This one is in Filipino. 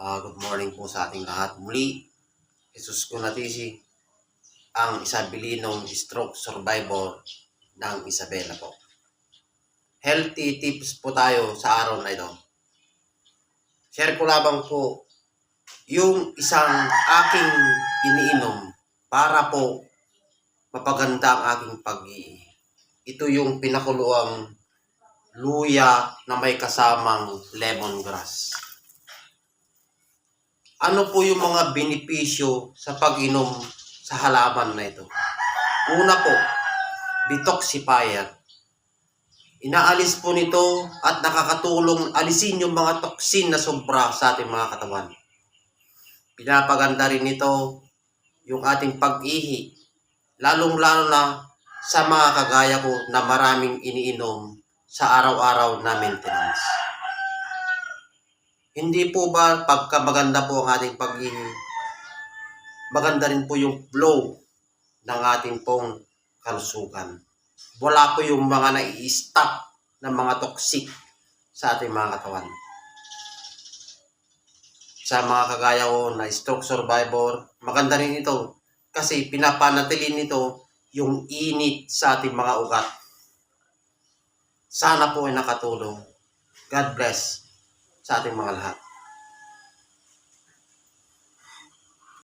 Good morning po sa ating lahat. Muli, Jesus Kunatisi, ang isabilinong stroke survivor ng Isabela po. Healthy tips po tayo sa araw na ito. Share ko labang po yung isang aking iniinom para po mapaganda ang aking pag-ihi. Ito yung pinakuluang luya na may kasamang lemongrass. Ano po yung mga benepisyo sa pag-inom sa halaman na ito? Una po, detoxifier. Inaalis po nito at nakakatulong alisin yung mga toxin na sobra sa ating mga katawan. Pinapaganda rin nito yung ating pag-ihi, lalong-lalo na sa mga kagaya ko na maraming iniinom sa araw-araw na maintenance. Hindi po ba pagka maganda po ang ating pag-ihi, maganda rin po yung flow ng ating pong kalusugan. Wala po yung mga nai-stop ng mga toxic sa ating mga katawan. Sa mga kagaya ko na stroke survivor, maganda rin ito kasi pinapanatili nito yung init sa ating mga ugat. Sana po ay nakatulong. God bless sa ating mga lahat.